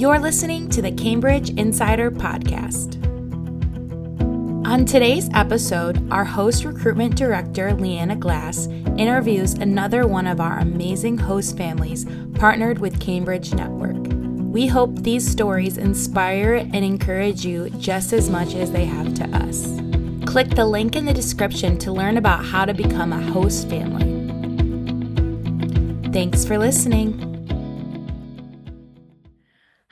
You're listening to the Cambridge Insider Podcast. On today's episode, our host recruitment director, Leanna Glass, interviews another one of our amazing host families partnered with Cambridge Network. We hope these stories inspire and encourage you just as much as they have to us. Click the link in the description to learn about how to become a host family. Thanks for listening.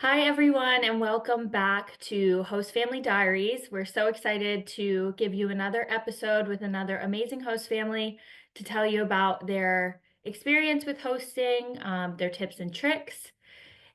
Hi, everyone, and welcome back to Host Family Diaries. We're so excited to give you another episode with another amazing host family to tell you about their experience with hosting, their tips and tricks,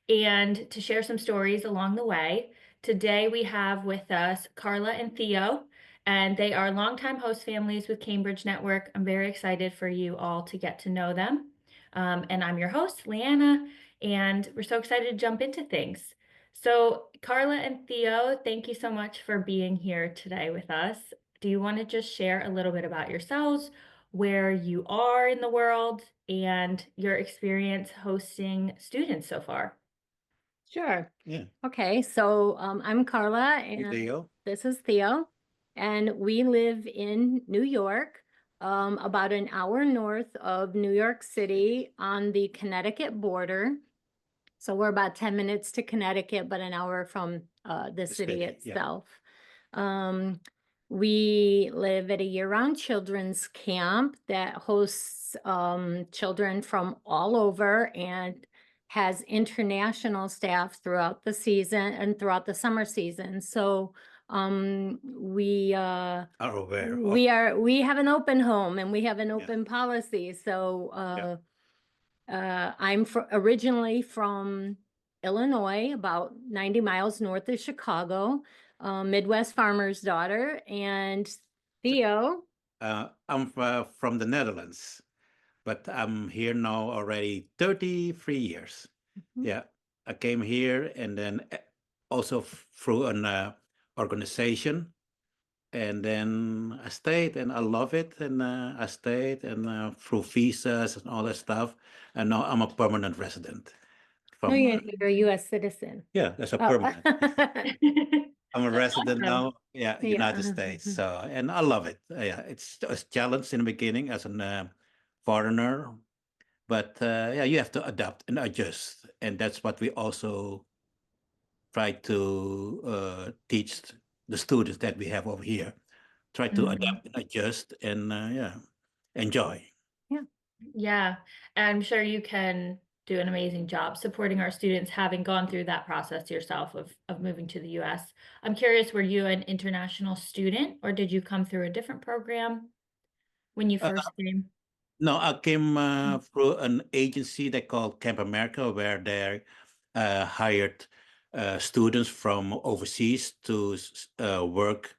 and to share some stories along the way. Today, we have with us Carla and Theo, and they are longtime host families with Cambridge Network. I'm very excited for you all to get to know them. And I'm your host, Leanna, and we're so excited to jump into things. So, Carla and Theo, thank you so much for being here today with us. Do you want to just share a little bit about yourselves, where you are in the world, and your experience hosting students so far? Sure. Yeah. Okay, so I'm Carla Hey, and Theo. this is Theo, and we live in New York, about an hour north of New York City on the Connecticut border. So we're about 10 minutes to Connecticut, but an hour from the city Yeah. itself. We live at a year-round children's camp that hosts children from all over and has international staff throughout the season and throughout the summer season. So we Are aware of. we have an open home and we have an open policy. So I'm originally from Illinois, about 90 miles north of Chicago, Midwest farmer's daughter, and Theo. I'm from the Netherlands, but I'm here now already 33 years. Mhm. Yeah, I came here and then also through an organization, and then I stayed and I love it, and I stayed and through visas and all that stuff, and now I'm a permanent resident. No, From you're a U.S. citizen. yeah, that's a Oh. permanent. I'm a resident Awesome. now, yeah, Yeah. United States. So, and I love it. Yeah, it's a challenge in the beginning as a foreigner, but yeah, you have to adapt and adjust, and that's what we also try to teach the students that we have over here. Try to Mhm. adapt and adjust, and yeah, enjoy. Yeah, I'm sure you can do an amazing job supporting our students, having gone through that process yourself of moving to the US. I'm curious, were you an international student or did you come through a different program when you Uh, first came? no, I came through an agency they call Camp America, where they hired students from overseas to work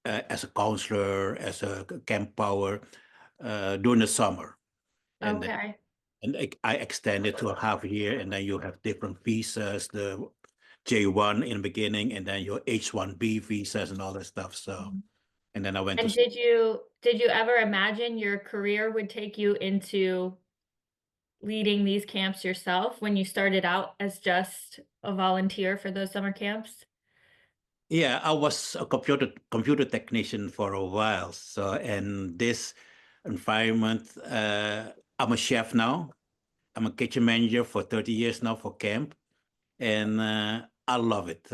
as a counselor, as a camp power during the summer. And then Okay. I extended to a half year, and then you have different visas, the J1 in the beginning, and then your H1B visas and all that stuff. So, and then I went And to did you ever imagine your career would take you into leading these camps yourself when you started out as just a volunteer for those summer camps? yeah, I was a computer technician for a while. So, and this environment, I'm a chef now. I'm a kitchen manager for 30 years now for camp, and I love it,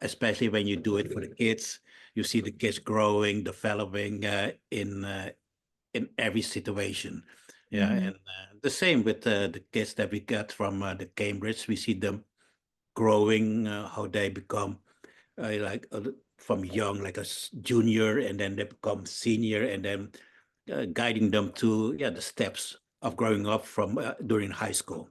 especially when you do it for the kids. You see the kids growing, developing in every situation. Yeah, Mhm. and the same with the kids that we got from the Cambridge. We see them growing, how they become like from young, like a junior, and then they become senior, and then guiding them to the steps of growing up from during high school.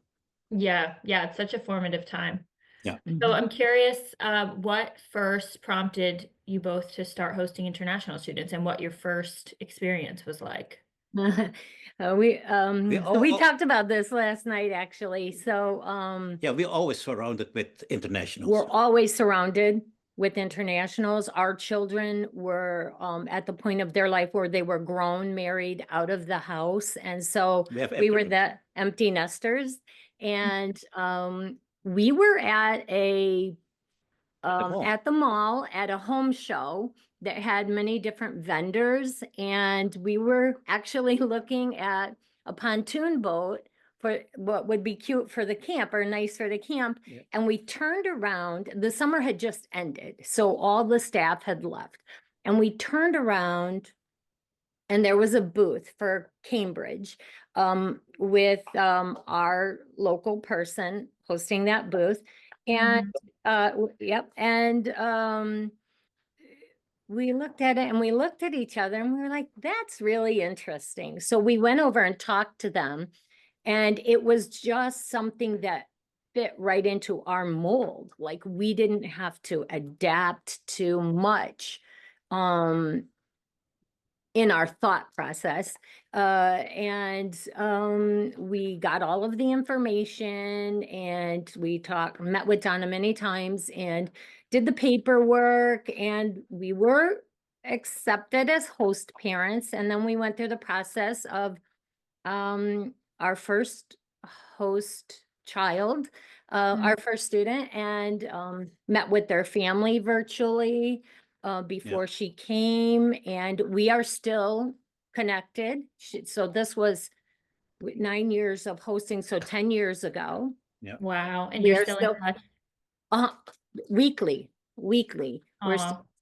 Yeah, it's such a formative time. Yeah. So Mhm. I'm curious, what first prompted you both to start hosting international students and what your first experience was like? We We so we all, talked about this last night actually. So yeah, we're always surrounded with internationals. we're always surrounded with internationals. Our children were at the point of their life where they were grown, married, out of the house. And so We have we were empty. the empty nesters. And we were at mall. at the mall at a home show that had many different vendors, and we were actually looking at a pontoon boat for what would be cute for the camp or nice for the camp. Yeah. And we turned around, the summer had just ended, so all the staff had left. And we turned around and there was a booth for Cambridge with our local person hosting that booth. And yep, and we looked at it and we looked at each other and we were like, that's really interesting. So we went over and talked to them, and it was just something that fit right into our mold. Like, we didn't have to adapt too much in our thought process. We got all of the information, and we met with Donna many times and did the paperwork, and we were accepted as host parents. And then we went through the process of our first host child, our first student, and met with their family virtually before she came, and we are still connected. So this was 9 years of hosting, so 10 years ago. Yeah. Wow. And We you're are still in still touch? weekly. We're still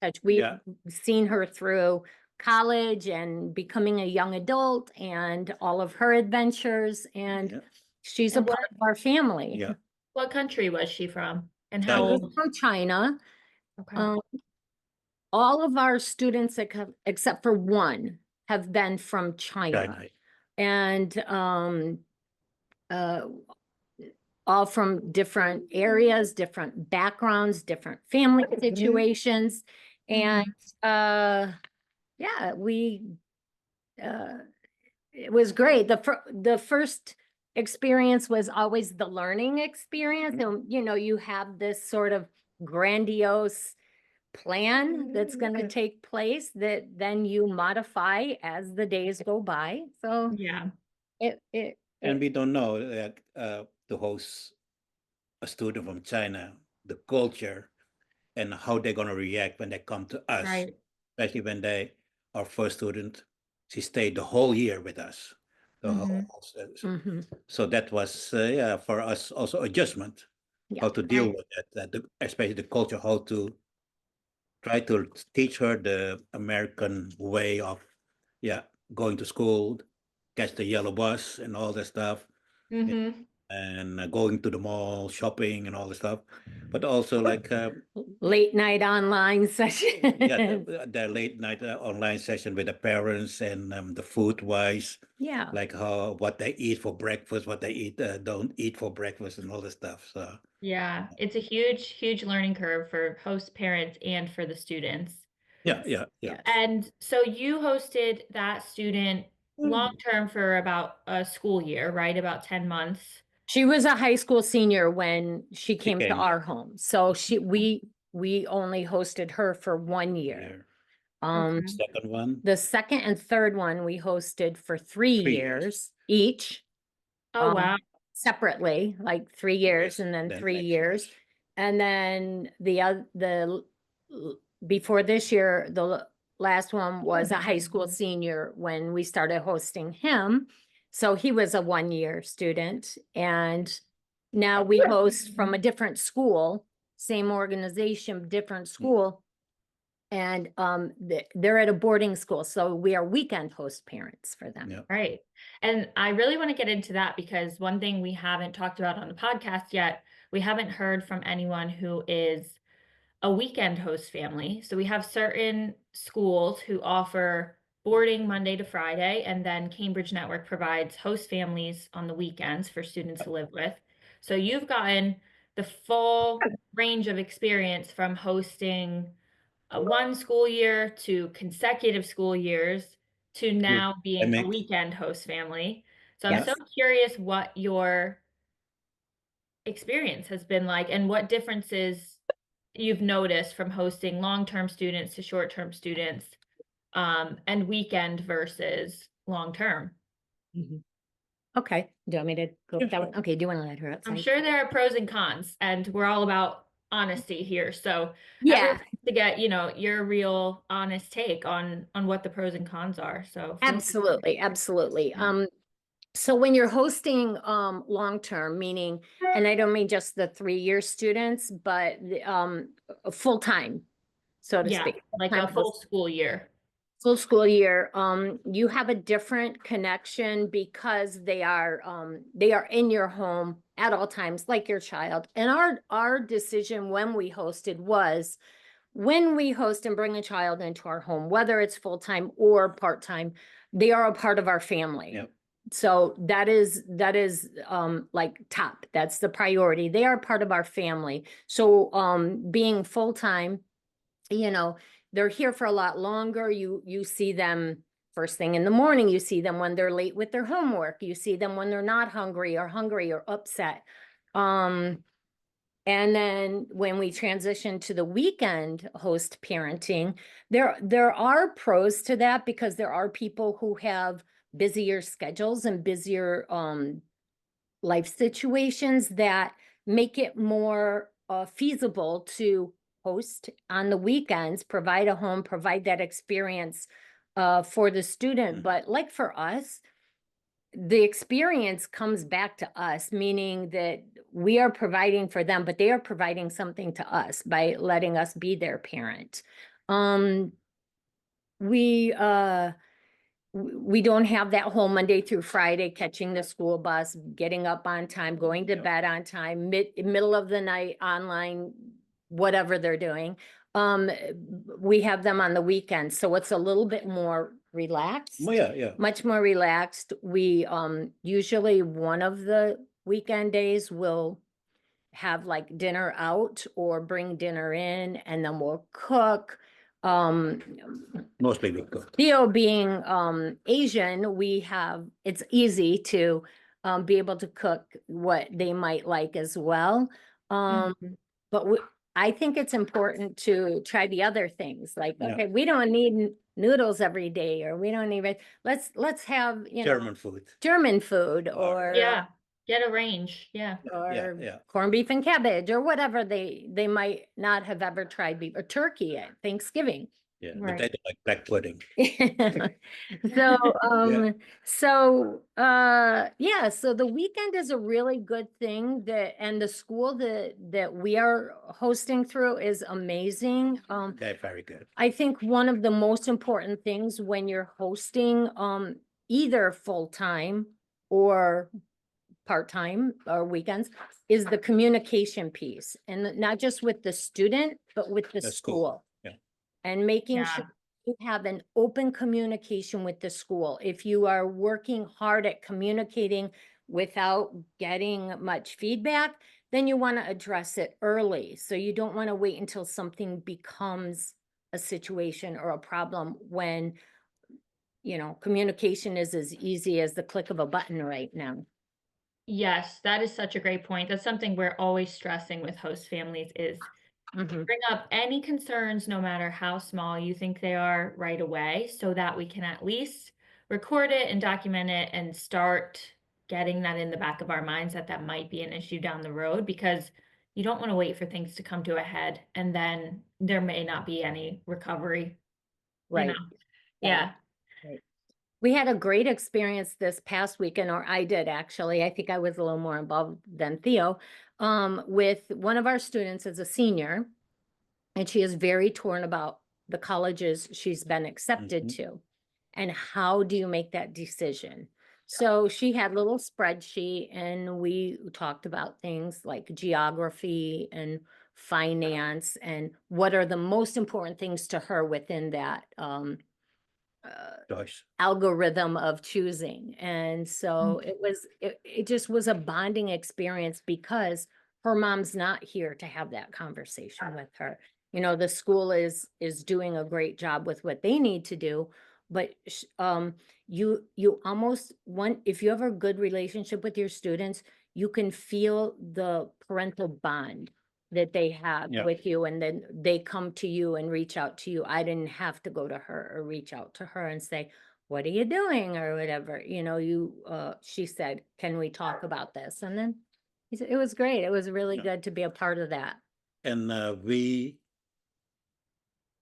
in touch. We've seen her through college and becoming a young adult and all of her adventures, and she's a And part of our family. Yeah. what country was she from? And how China. old? From China. Okay. All of our students except for one have been from China. China. And all from different areas, different backgrounds, different family situations. And yeah, it was great. The first experience was always the learning experience. And, you have this sort of grandiose plan that's going to take place that then you modify as the days go by. So Yeah. And we don't know that to host a student from China, the culture and how they're going to react when they come to us, Right. especially when our first student, she stayed the whole year with us. So that was, for us also adjustment, how to deal with that, especially the culture, how to try to teach her the American way of, going to school, catch the yellow bus and all that stuff, and going to the mall, shopping and all that stuff. But also like late night online session. the late night online session with the parents and the food wise, like what they eat for breakfast, what they don't eat for breakfast, and all this stuff. So yeah, it's a huge learning curve for host parents and for the students. Yeah. And so you hosted that student long term for about a school year, right? About 10 months. She was a high school senior when she came to our home. So we only hosted her for 1 year. Second one. The second and third one we hosted for 3 years each. Oh, wow. Separately, like 3 years and then 3 years. And then before this year, the last one was a high school senior when we started hosting him. So he was a 1-year student, and now we host from a different school, same organization, different school. And they're at a boarding school, so we are weekend host parents for them. Right. And I really want to get into that because one thing we haven't talked about on the podcast yet, we haven't heard from anyone who is a weekend host family. So we have certain schools who offer boarding Monday to Friday, and then Cambridge Network provides host families on the weekends for students to live with. So you've gotten the full range of experience from hosting one school year to consecutive school years to now being a weekend host family. So I'm so curious what your experience has been like and what differences you've noticed from hosting long-term students to short-term students, and weekend versus long-term. Okay, do you want me to go with that one? Okay, do you want to let her outside? I'm sure there are pros and cons, and we're all about honesty here. So Yeah, everyone wants to get, your real honest take on what the pros and cons are. So feel free. absolutely, absolutely. Yeah. So when you're hosting long-term, meaning, and I don't mean just the 3-year students, but full-time, so to Yeah, speak. like a full school year. Full school year, you have a different connection because they are in your home at all times, like your child. And our decision when we hosted was, when we host and bring a child into our home, whether it's full-time or part-time, they are a part of our family. Yep. So that is like top. That's the priority. They are part of our family. So being full-time, they're here for a lot longer. You see them first thing in the morning. You see them when they're late with their homework. You see them when they're not hungry or upset. And then when we transition to the weekend host parenting, there are pros to that, because there are people who have busier schedules and busier life situations that make it more feasible to host on the weekends, provide a home, provide that experience for the student. Mhm. But like for us, the experience comes back to us, meaning that we are providing for them, but they are providing something to us by letting us be their parent. We we don't have that whole Monday through Friday, catching the school bus, getting up on time, going to Yep. bed on time, middle of the night, online, whatever they're doing. We have them on the weekends, so it's a little bit more relaxed. Well, yeah. Much more relaxed. We usually one of the weekend days will have like dinner out or bring dinner in, and then we'll cook. Mostly we cook. Theo being Asian, it's easy to be able to cook what they might like as well. But I think it's important to try the other things, like, Yeah. okay, we don't need noodles every day, or we don't need, let's have, German food. German food, or Yeah, get a range. Yeah. Yeah. corned beef and cabbage, or whatever they might not have ever tried beef, or turkey at Thanksgiving. Yeah, but Right. they don't like black pudding. So, Yeah. yeah, so the weekend is a really good thing, and the school that we are hosting through is amazing. They're very good. I think one of the most important things when you're hosting, either full-time or part-time or weekends, is the communication piece, and not just with the student, but with the The school. school. Yeah. And making Yeah. sure you have an open communication with the school. If you are working hard at communicating without getting much feedback, then you want to address it early. So you don't want to wait until something becomes a situation or a problem, when, communication is as easy as the click of a button right now. Yes, that is such a great point. That's something we're always stressing with host families is bring up any concerns, no matter how small you think they are, right away, so that we can at least record it and document it and start getting that in the back of our minds that might be an issue down the road, because you don't want to wait for things to come to a head and then there may not be any recovery. Right. Yeah. Right. We had a great experience this past weekend, or I did actually. I think I was a little more involved than Theo, with one of our students as a senior, and she is very torn about the colleges she's been accepted to. And how do you make that decision? So she had a little spreadsheet, and we talked about things like geography and finance, and what are the most important things to her within that Joyce. algorithm of choosing. And so it just was a bonding experience, because her mom's not here to have that conversation with her. The school is doing a great job with what they need to do, but you almost want, if you have a good relationship with your students, you can feel the parental bond that they have with you, and then they come to you and reach out to you. I didn't have to go to her or reach out to her and say, what are you doing or whatever, you know, she said, can we talk about this? And then he said, it was great. It was really Yeah. good to be a part of that. And we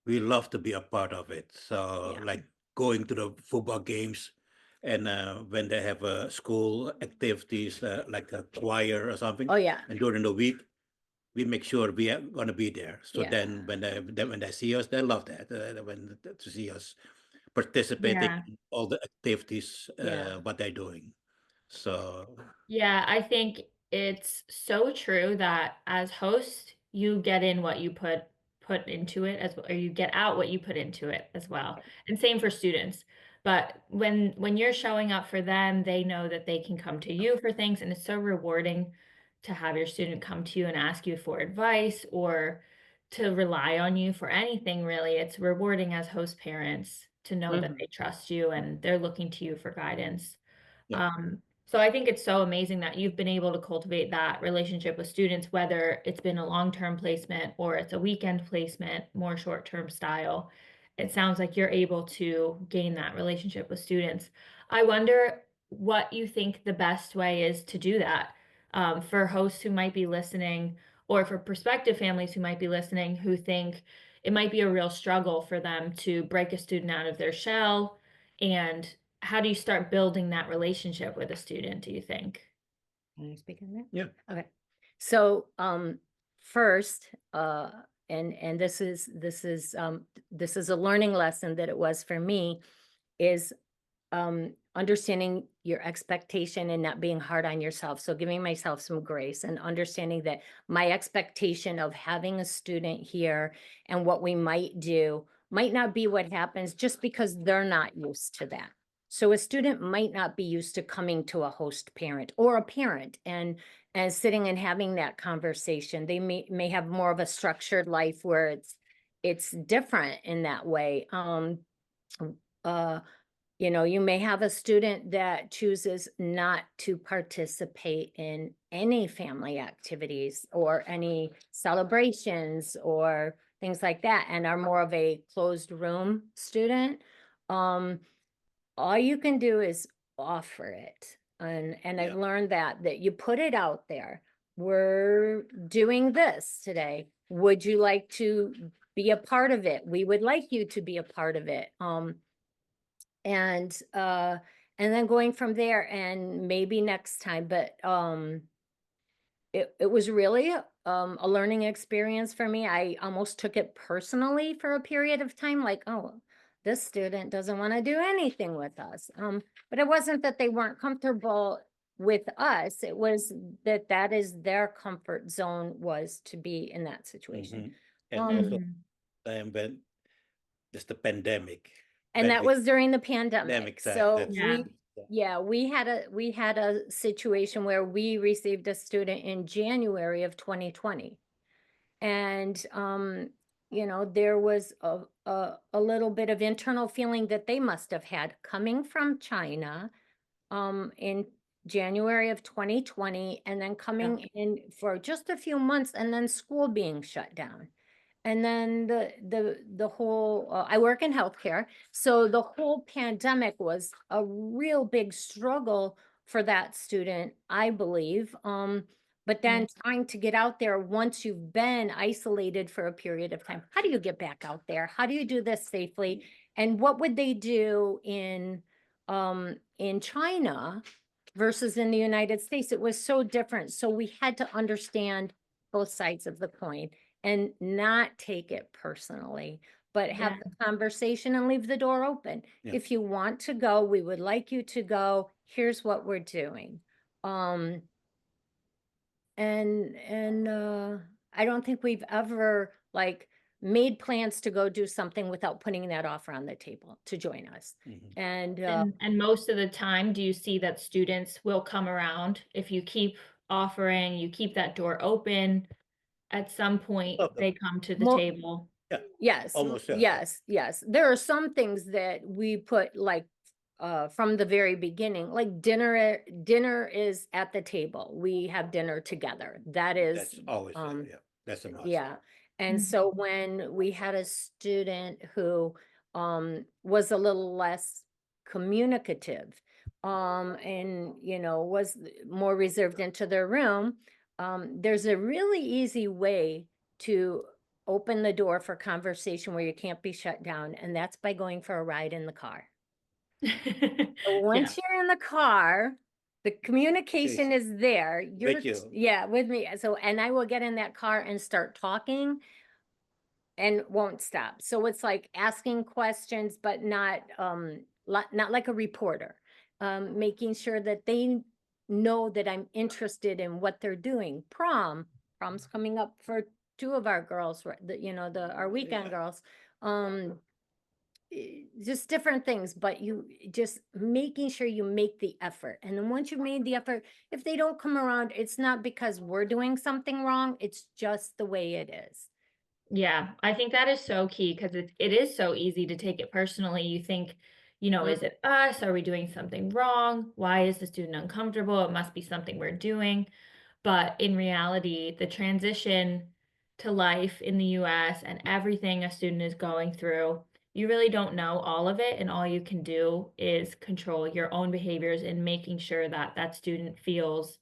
love to be a part of it. So Yeah. like going to the football games, and when they have school activities like a choir or something, Oh, yeah. and during the week we make sure we are going to be there. So Yeah. then when they see us, they love that when to see us participating Yeah. in all the activities Yeah. what they're doing. So Yeah, I think it's so true that as host, you get in what you put into it as well, or you get out what you put into it as well. And same for students. But when you're showing up for them, they know that they can come to you for things, and it's so rewarding to have your student come to you and ask you for advice or to rely on you for anything really. It's rewarding as host parents to know that they trust you and they're looking to you for guidance. yeah. So I think it's so amazing that you've been able to cultivate that relationship with students, whether it's been a long-term placement or it's a weekend placement, more short-term style. It sounds like you're able to gain that relationship with students. I wonder what you think the best way is to do that, for hosts who might be listening, or for prospective families who might be listening, who think it might be a real struggle for them to break a student out of their shell. And how do you start building that relationship with a student, do you think? Can I speak on that? Yeah. Okay. So, first, and this is a learning lesson that it was for me, is understanding your expectation and not being hard on yourself. So giving myself some grace and understanding that my expectation of having a student here and what we might do might not be what happens just because they're not used to that. So a student might not be used to coming to a host parent or a parent and sitting and having that conversation. They may have more of a structured life where it's different in that way. Uh you know, you may have a student that chooses not to participate in any family activities or any celebrations or things like that, and are more of a closed room student. All you can do is offer it. And I've Yeah. learned that you put it out there. We're doing this today. Would you like to be a part of it? We would like you to be a part of it. And then going from there, and maybe next time, but it was really a learning experience for me. I almost took it personally for a period of time, like, oh, this student doesn't want to do anything with us. But it wasn't that they weren't comfortable with us. It was that is their comfort zone, was to be in that situation. And also Mhm. time when there's the pandemic. And that was during the pandemic. So we had a situation where we received a student in January of 2020. And you know, there was a little bit of internal feeling that they must have had coming from China in January of 2020, and then coming in for just a few months, and then school being shut down. And then the whole, I work in healthcare, so the whole pandemic was a real big struggle for that student, I believe. But then trying to get out there once you've been isolated for a period of time, how do you get back out there? How do you do this safely? And what would they do in China versus in the United States? It was so different. So we had to understand both sides of the coin and not take it personally, but have the conversation and leave the door open. Yeah. If you want to go, we would like you to go. Here's what we're doing. I don't think we've ever like made plans to go do something without putting that offer on the table to join us. And And most of the time, do you see that students will come around if you keep offering, you keep that door open, at some point they come to the table? yes, Almost, yeah. yes. There are some things that we put like from the very beginning, like dinner is at the table. We have dinner together. That's always there, yeah. That's a must. Yeah. And Mhm. so when we had a student who was a little less communicative, and, you know, was more reserved into their room, there's a really easy way to open the door for conversation where you can't be shut down, and that's by going for a ride in the car. So Yeah. once you're in the car, the communication is there. You're, With you. yeah, with me. So, and I will get in that car and start talking and won't stop. So it's like asking questions, but not not like a reporter. Making sure that they know that I'm interested in what they're doing. Prom's coming up for two of our girls, right? You know, our weekend girls. Just different things, but you just making sure you make the effort. And then once you've made the effort, if they don't come around, it's not because we're doing something wrong. It's just the way it is. Yeah, I think that is so key because it is so easy to take it personally. You think, you know, is it us? Are we doing something wrong? Why is the student uncomfortable? It must be something we're doing. But in reality, the transition to life in the US and everything a student is going through, you really don't know all of it. And all you can do is control your own behaviors and making sure that that student feels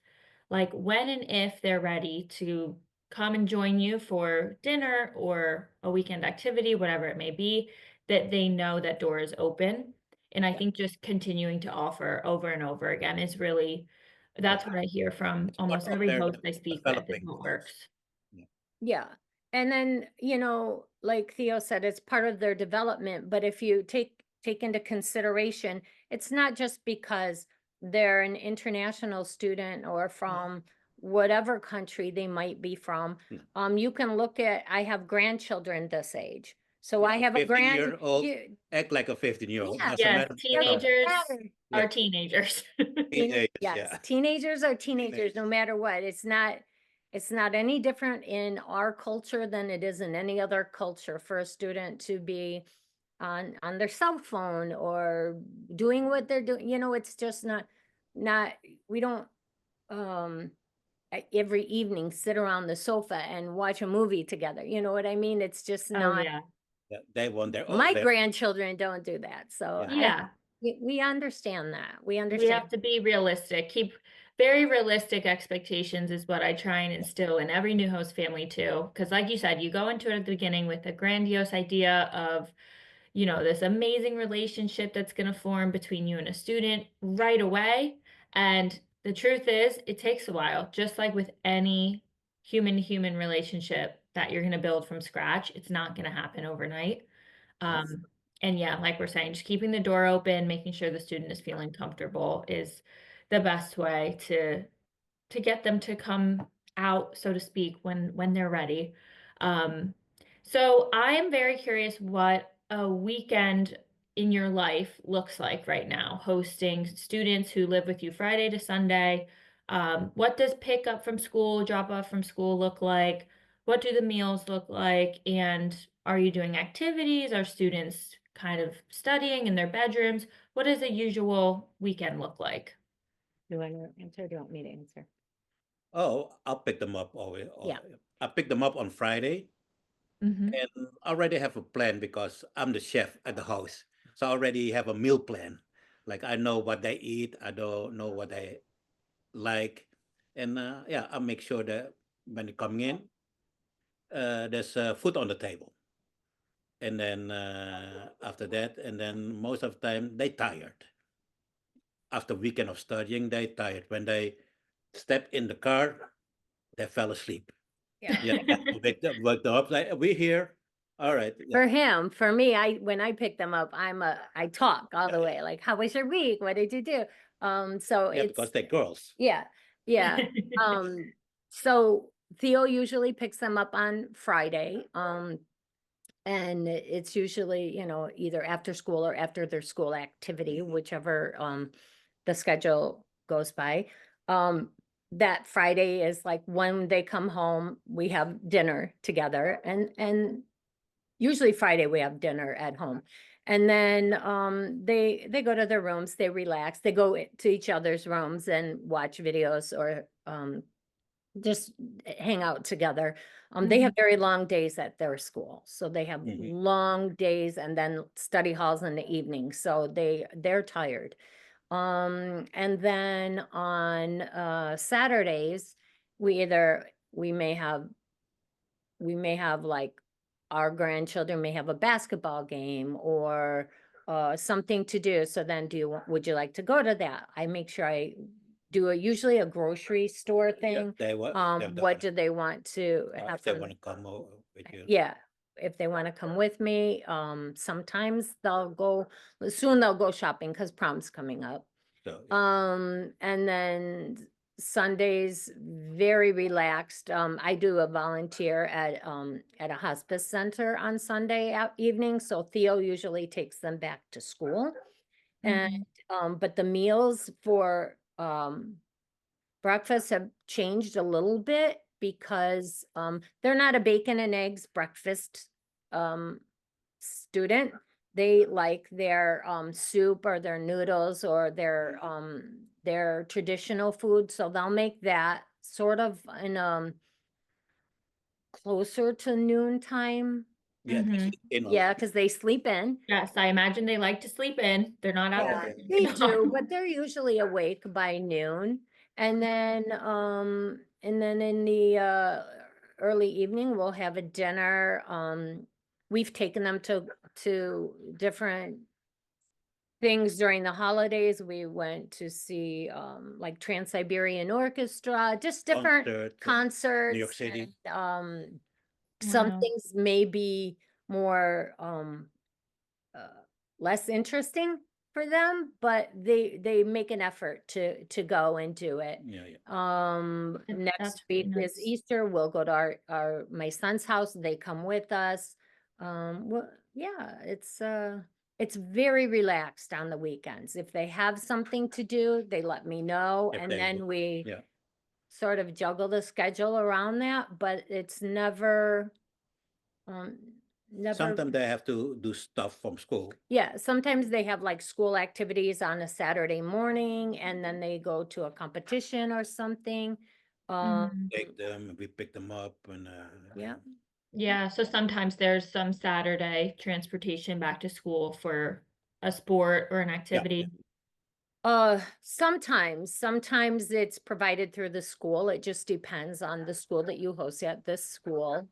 like when and if they're ready to come and join you for dinner or a weekend activity, whatever it may be, that they know that door is open. And I think just continuing to offer over and over again is really, that's what I hear from Part almost of every their host I speak with, is developing what phase. works. Yeah. And then, you know, like Theo said, it's part of their development, but if you take into consideration, it's not just because they're an international student or from whatever country they might be from. You can look at, I have grandchildren this age. So I Yeah, have a 15-year-old act like a 15-year-old. yeah, Doesn't Yes, matter. teenagers Yeah, are teenagers. teenagers, yes, yeah. teenagers are teenagers, no matter what. It's not any different in our culture than it is in any other culture for a student to be on their cell phone or doing what they're doing. You know, it's just not we don't every evening sit around the sofa and watch a movie together. You know what I mean? It's just Oh, not. yeah. Yeah, they want their own. My grandchildren don't do that. So Yeah. Yeah. we understand that. We We understand. have to be realistic, keep very realistic expectations is what I try and instill in every new host family too. Because like you said, you go into it at the beginning with a grandiose idea of, you know, this amazing relationship that's going to form between you and a student right away. And the truth is, it takes a while, just like with any human to human relationship that you're going to build from scratch. It's not going to happen overnight. Um, and yeah, like we're saying, just keeping the door open, making sure the student is feeling comfortable is the best way to get them to come out, so to speak, when they're ready. Um, so I am very curious what a weekend in your life looks like right now, hosting students who live with you Friday to Sunday. What does pick up from school, drop off from school look like? What do the meals look like? And are you doing activities? Are students kind of studying in their bedrooms? What does a usual weekend look like? Do you want to answer? Or do you want me to answer? Oh, I'll pick them up always. Yeah. I pick them up on Friday Mm-hmm. and already have a plan because I'm the chef at the house. So I already have a meal plan. Like I know what they eat, I don't know what they like. And yeah, I'll make sure that when they come in, there's food on the table. And then after that, and then most of the time they tired. After weekend of studying, they tired. When they step in the car, they fell asleep. Yeah. Yeah, wake them up like we're here. All right. Yeah, For him, for me, when I pick them up, I talk all the way. Like, how was your week? What did you do? So yeah, it's because they're girls. yeah, yeah. So Theo usually picks them up on Friday. And it's usually, you know, either after school or after their school activity, whichever the schedule goes by. That Friday is like when they come home, we have dinner together, and usually Friday we have dinner at home. And then they go to their rooms, they relax, they go to each other's rooms and watch videos or just hang out together. They have very long days at their school, so they have long days and then study halls in the evening, so they're tired. And then on Saturdays, we may have like our grandchildren may have a basketball game or something to do. So then would you like to go to that? I make sure I do usually a grocery store Yeah, thing. they what? What do they want to have If they for want to come with you. yeah, if they want to come with me, sometimes soon they'll go shopping because prom's coming up. So And then Sundays, very relaxed. I do a volunteer at a hospice center on Sunday evening, so Theo usually takes them back to school. And, but the meals for, breakfast have changed a little bit because, they're not a bacon and eggs breakfast, student. They like their, soup or their noodles or their traditional food, so they'll make that sort of in, closer to noon time. yeah, Yeah, because they sleep in. Yes, I imagine they like to sleep in. They're not out Yeah, there. they do, but they're usually awake by noon. And then in the early evening, we'll have a dinner. We've taken them to different things during the holidays. We went to see like Trans-Siberian Orchestra, just different concerts. New York City. And some Wow. things may be more uh, less interesting for them, but they make an effort to go and do it. Yeah, yeah. That's Next really week is nice. Easter. We'll go to our my son's house. They come with us. Well, yeah, it's very relaxed on the weekends. If they have something to do, they let me know, If and they then would, we yeah. sort of juggle the schedule around that, but it's never never. Sometimes they have to do stuff from school. Yeah, sometimes they have like school activities on a Saturday morning and then they go to a competition or something. Take them, we pick them up, and Yeah. Yeah, so sometimes there's some Saturday transportation back to school for a sport or an activity. Sometimes it's provided through the school. It just depends on the school that you host at. This school,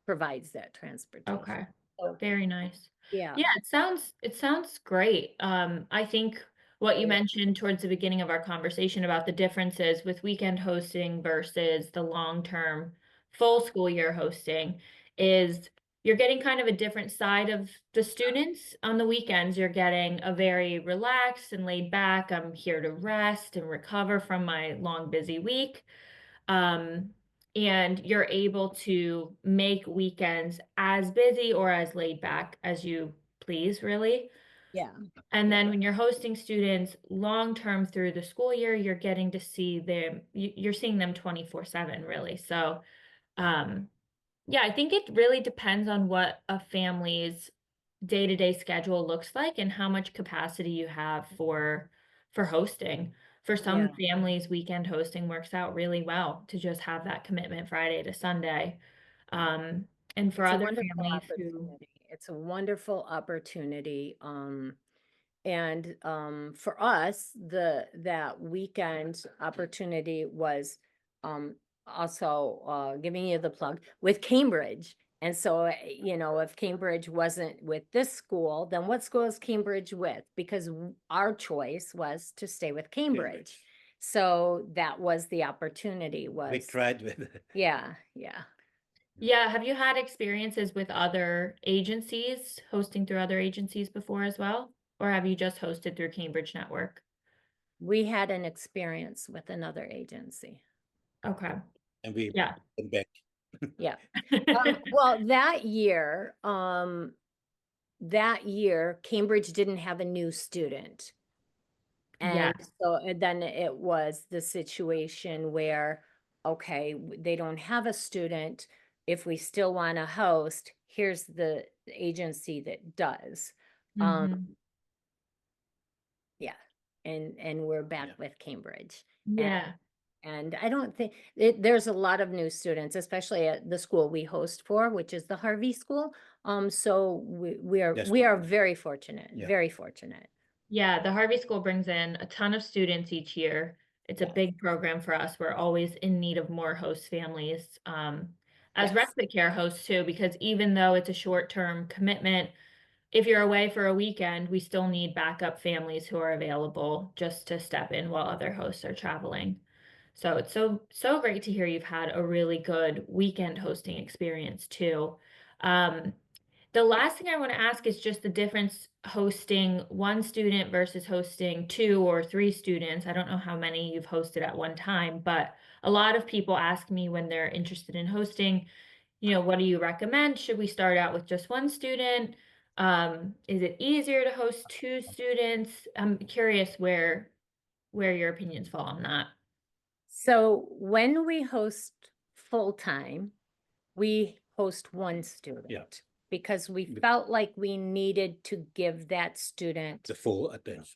provides that transportation. Okay. So, Very nice. yeah. Yeah, it sounds great. I think what you mentioned towards the beginning of our conversation about the differences with weekend hosting versus the long-term full school year hosting is you're getting kind of a different side of the students. On the weekends, you're getting a very relaxed and laid back, I'm here to rest and recover from my long, busy week. Um, and you're able to make weekends as busy or as laid back as you please, really. Yeah. And then when you're hosting students long term through the school year, you're getting to see them, you're seeing them 24/7, really. So, yeah, I think it really depends on what a family's day-to-day schedule looks like and how much capacity you have for hosting. For some families, weekend hosting works out really well to just have that commitment Friday to Sunday. And for It's a other wonderful families who, opportunity. It's a wonderful opportunity. And for us, that weekend opportunity was also giving you the plug with Cambridge. And so, if Cambridge wasn't with this school, then what school is Cambridge with? Because our choice was to stay with Cambridge. So that was the opportunity we was, tried with. yeah. yeah, have you had experiences with other agencies, hosting through other agencies before as well? Or have you just hosted through Cambridge Network? We had an experience with another agency. Okay. And we Yeah. come back. Yeah. Well, that year, Cambridge didn't have a new student. Yeah. And so then it was the situation where, okay, they don't have a student. If we still want to host, here's the agency that does. Yeah. And we're back with Cambridge. And Yeah. And I don't think there's a lot of new students, especially at the school we host for, which is the Harvey School. So That's we are right. very fortunate, Yeah. very fortunate. Yeah, the Harvey School brings in a ton of students each year. It's a Yes. big program for us. We're always in need of more host families, as Yes. respite care hosts too, because even though it's a short-term commitment, if you're away for a weekend, we still need backup families who are available just to step in while other hosts are traveling. So it's so great to hear you've had a really good weekend hosting experience too. Um, the last thing I want to ask is just the difference hosting one student versus hosting two or three students. I don't know how many you've hosted at one time, but a lot of people ask me when they're interested in hosting, what do you recommend? Should we start out with just one student? Is it easier to host two students? I'm curious where your opinions fall on that. So when we host full-time, we host one student because we felt like we needed to give that student The full attention.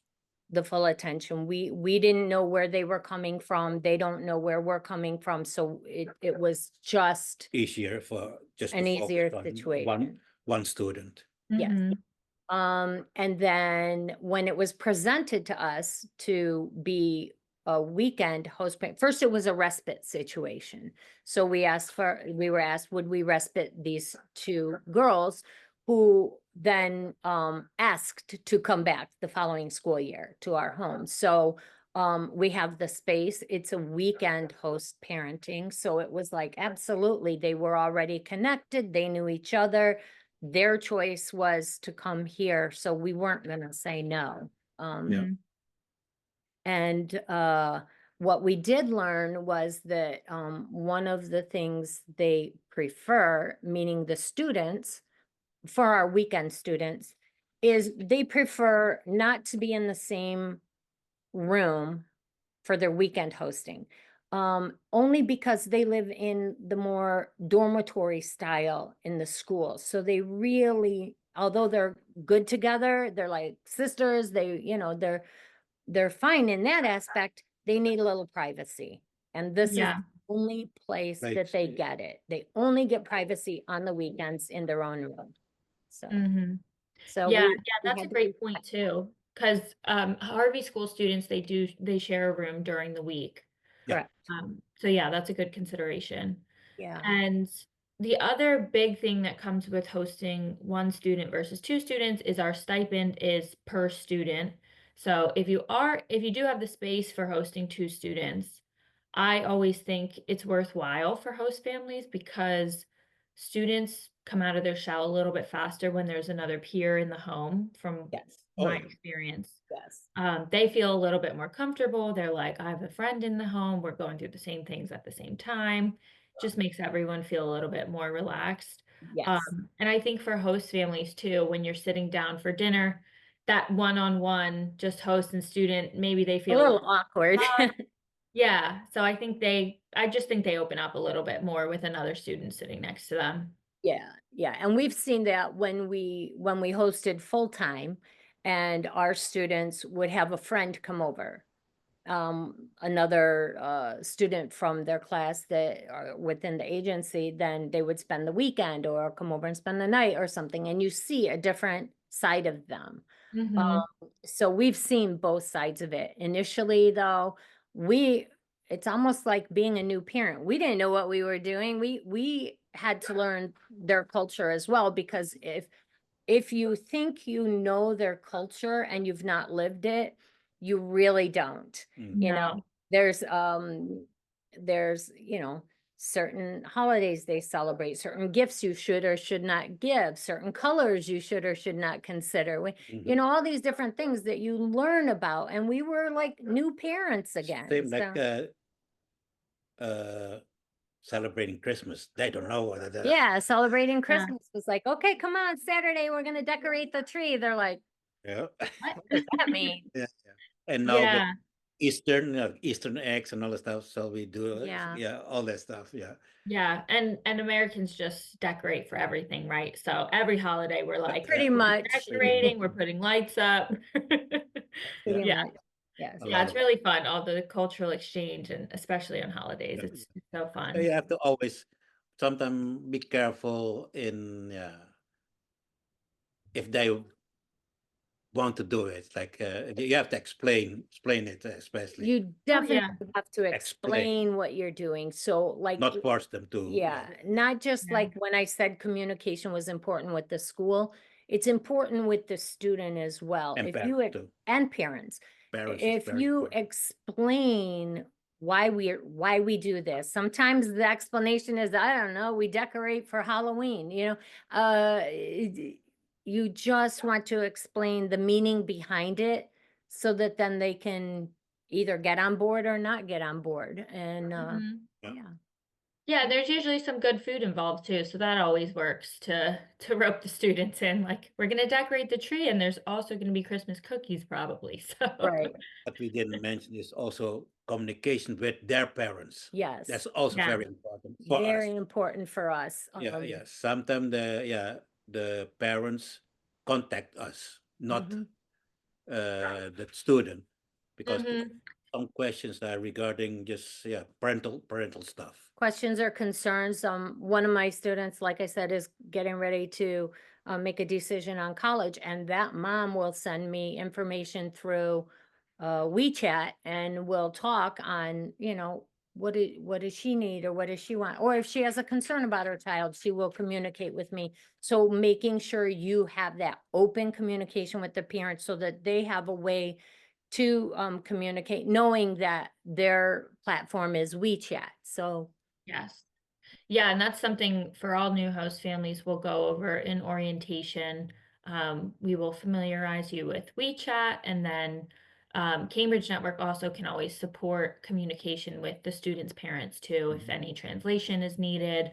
the full attention. We didn't know where they were coming from. They don't know where we're coming from. So it was just Easier for just an to focus easier on situation. one student. Yes. Mhm. And then when it was presented to us to be a weekend host parent, first it was a respite situation. So we were asked, would we respite these two girls who then asked to come back the following school year to our home. So we have the space. It's a weekend host parenting. So it was like, absolutely, they were already connected. They knew each other. Their choice was to come here, so we weren't gonna say no. Mhm. And what we did learn was that one of the things they prefer, meaning the students, for our weekend students, is they prefer not to be in the same room for their weekend hosting. Only because they live in the more dormitory style in the school. So they really, although they're good together, they're like sisters, they're fine in that aspect, they need a little privacy. And this is Yeah. the only place Right. that they get it. They only get privacy on the weekends in their own room. So, Mhm. so Yeah, we that's a had to be, great point too. Because Harvey School students, they share a room during the week. Yeah. correct. So yeah, that's a good consideration. Yeah. And the other big thing that comes with hosting one student versus two students is our stipend is per student. So if you do have the space for hosting two students, I always think it's worthwhile for host families because students come out of their shell a little bit faster when there's another peer in the home from Yes. Oh, my yeah. experience. Yes. They feel a little bit more comfortable. They're like, I have a friend in the home. We're going through the same things at the same time. Just makes everyone feel a little bit more relaxed. Yes. And I think for host families too, when you're sitting down for dinner, that one-on-one, just host and student, maybe they A feel little awkward. yeah. So I just think they open up a little bit more with another student sitting next to them. Yeah, yeah. And we've seen that when we hosted full-time and our students would have a friend come over. Another student from their class that are within the agency, then they would spend the weekend or come over and spend the night or something, and you see a different side of them. Mhm. So we've seen both sides of it. Initially, though, it's almost like being a new parent. We didn't know what we were doing. We had to learn their culture as well, because if you think you know their culture and you've not lived it, you really don't. You know, No. there's, certain holidays they celebrate, certain gifts you should or should not give, certain colors you should or should not consider. Mhm. All these different things that you learn about. And we were like new parents again. Same like So, celebrating Christmas. They don't know what it is. yeah, celebrating Yeah. Christmas was like, okay, come on, Saturday, we're gonna decorate the tree. They're like, Yeah. what does that mean? Yeah. And now the Yeah. Eastern eggs and all that stuff. So we do Yeah. all that stuff. Yeah. Yeah, and Americans just decorate for everything, right? So every holiday we're like, Pretty we're much. decorating, we're putting lights up. Pretty Yeah. much. Yes. a Yeah, lot it's of. really fun, all the cultural exchange and especially on holidays. Yeah. It's so So fun. you have to always sometimes be careful in if they want to do it. Like you have to explain it, especially You Oh definitely yeah. have to explain, explain what you're doing. So like, not force them to. yeah, not just Yeah. like when I said communication was important with the school, it's important with the student as well. And If you, parents too. and parents, Parents is if very you important. explain why we do this, sometimes the explanation is, I don't know, we decorate for Halloween, you just want to explain the meaning behind it so that then they can either get on board or not get on board. And Mhm. Yeah. yeah. Yeah, there's usually some good food involved too, so that always works to rope the students in. Like, we're gonna decorate the tree, and there's also gonna be Christmas cookies probably. So Right. What we didn't mention is also communication with their parents. Yes. That's also yeah. very important for us. Very important for us. Yeah. Sometimes the parents contact us, not Mhm. the student, because Hmm. some questions are regarding just parental stuff. Questions or concerns. One of my students, like I said, is getting ready to make a decision on college, and that mom will send me information through WeChat, and we'll talk on, what does she need or what does she want? Or if she has a concern about her child, she will communicate with me. So making sure you have that open communication with the parents so that they have a way to communicate, knowing that their platform is WeChat. So Yes. Yeah, and that's something for all new host families we'll go over in orientation. We will familiarize you with WeChat, and then Cambridge Network also can always support communication with the students' parents too, if any translation is needed,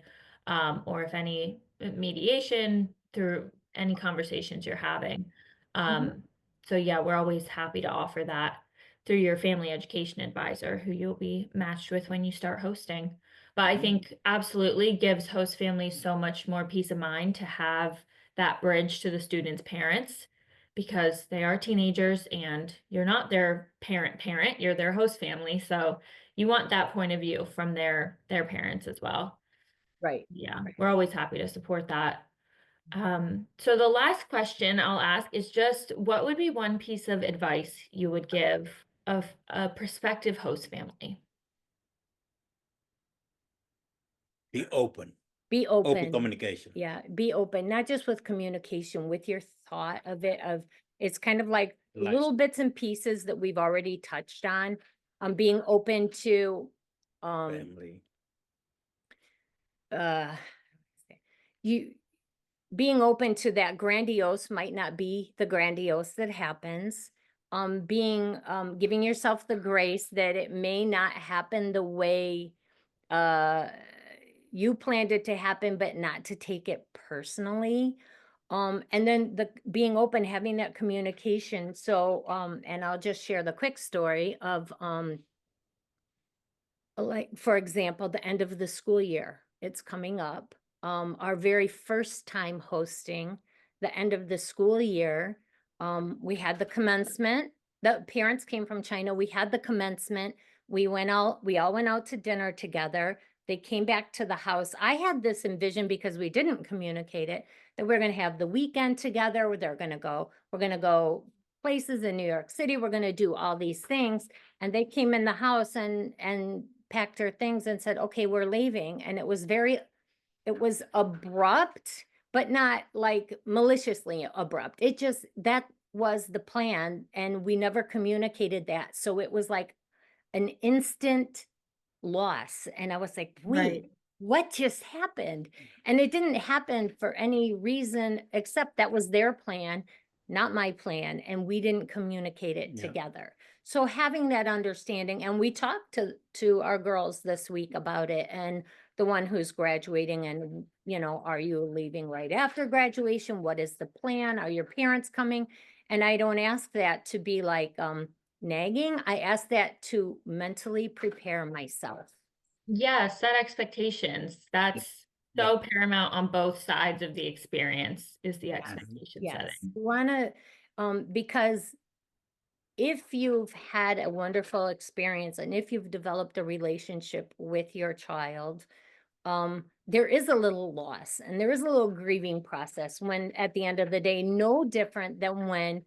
or if any mediation through any conversations you're having. Mhm. Um, so yeah, we're always happy to offer that through your family education advisor, who you'll be matched with when you start hosting. But I think absolutely gives host families so much more peace of mind to have that bridge to the students' parents, because they are teenagers and you're not their parent, you're their host family. So you want that point of view from their parents as well. Right. Yeah, we're always happy to support that. So the last question I'll ask is just, what would be one piece of advice you would give of a prospective host family? Be open, Be open open. communication. Yeah, be open, not just with communication, with your thought of it, of it's kind of like Life, little bits and pieces that we've already touched on. Being open to um family. uh you being open to that grandiose might not be the grandiose that happens. Being giving yourself the grace that it may not happen the way uh you planned it to happen, but not to take it personally. And then the being open, having that communication. So and I'll just share the quick story of like, for example, the end of the school year, it's coming up. Our very first time hosting the end of the school year, we had the commencement. The parents came from China. We had the commencement. We all went out to dinner together. They came back to the house. I had this envision, because we didn't communicate it, that we're going to have the weekend together. We're going to go places in New York City. We're going to do all these things. And they came in the house and packed her things and said, okay, we're leaving. And it was abrupt, but not like maliciously abrupt. It just, that was the plan. And we never communicated that. So it was like an instant loss. And I was like, Right. wait, what just happened? And it didn't happen for any reason except that was their plan, not my plan. And we didn't communicate it Yeah. together. So having that understanding, and we talked to our girls this week about it, and the one who's graduating, and are you leaving right after graduation? What is the plan? Are your parents coming? And I don't ask that to be like nagging. I ask that to mentally prepare myself. Yeah, set expectations. That's Yeah. so paramount on both sides of the experience, is the Yes. expectation Yes. setting. You wanna, because if you've had a wonderful experience and if you've developed a relationship with your child, there is a little loss and there is a little grieving process when at the end of the day, no different than when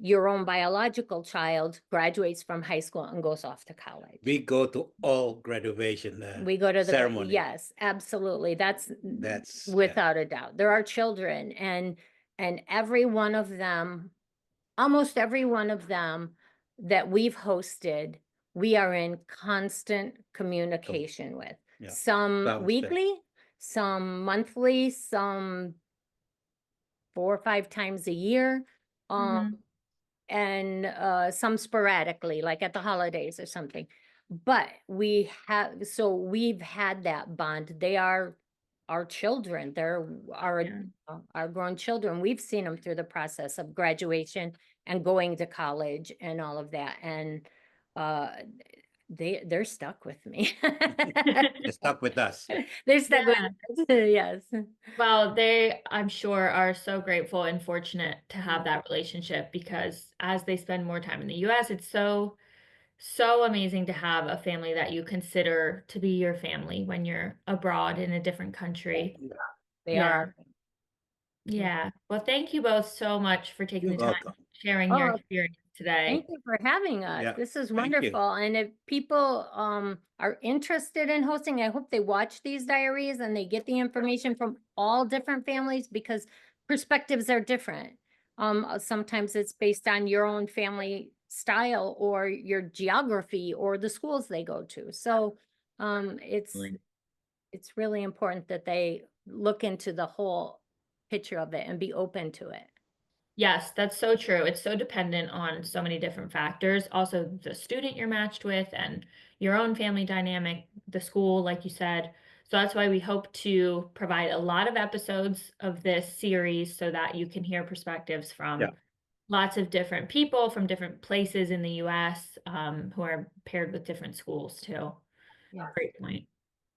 your own biological child graduates from high school and goes off to college. We go to all graduation We go to the ceremony. yes, absolutely. That's yeah. without a doubt. There are children and every one of them, almost every one of them that we've hosted, we are in constant communication with. Yeah. Some Sounds weekly, some monthly, some 4 or 5 times a year. Mhm. And some sporadically, like at the holidays or something. But we've had that bond. They are our children. They're Yeah. our grown children. We've seen them through the process of graduation and going to college and all of that. And uh, they're stuck with me. They're stuck with us. They're stuck Yeah. with us. Yes. Well, they, I'm sure, are so grateful and fortunate to have that relationship because as they spend more time in the US, it's so, so amazing to have a family that you consider to be your family when you're abroad in a different country. They Yeah. are. Yeah. Well, thank you both so much for taking You're the time welcome. sharing your Oh, experience thank today. you for having us. Yeah, This is thank you. wonderful. And if people are interested in hosting, I hope they watch these diaries and they get the information from all different families because perspectives are different. Sometimes it's based on your own family style or your geography or the schools they go to. So it's really important that they look into the whole picture of it and be open to it. Yes, that's so true. It's so dependent on so many different factors. Also, the student you're matched with and your own family dynamic, the school, like you said. So that's why we hope to provide a lot of episodes of this series so that you can hear perspectives from Yeah. lots of different people from different places in the US who are paired with different schools too. Yes. Great point.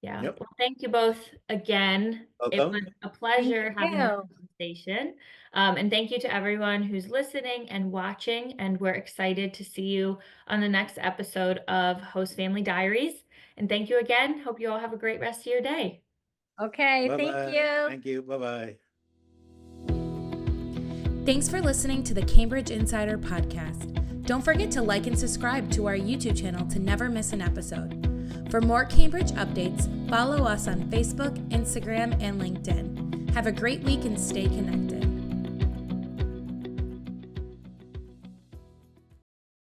Yeah. Yep. Well, thank you both again. It Welcome. was a pleasure having this you. conversation. And thank you to everyone who's listening and watching. And we're excited to see you on the next episode of Host Family Diaries. And thank you again. Hope you all have a great rest of your day. Okay, Bye-bye. thank you. Thank you. Bye-bye. Thanks for listening to the Cambridge Insider Podcast. Don't forget to like and subscribe to our YouTube channel to never miss an episode. For more Cambridge updates, follow us on Facebook, Instagram, and LinkedIn. Have a great week and stay connected.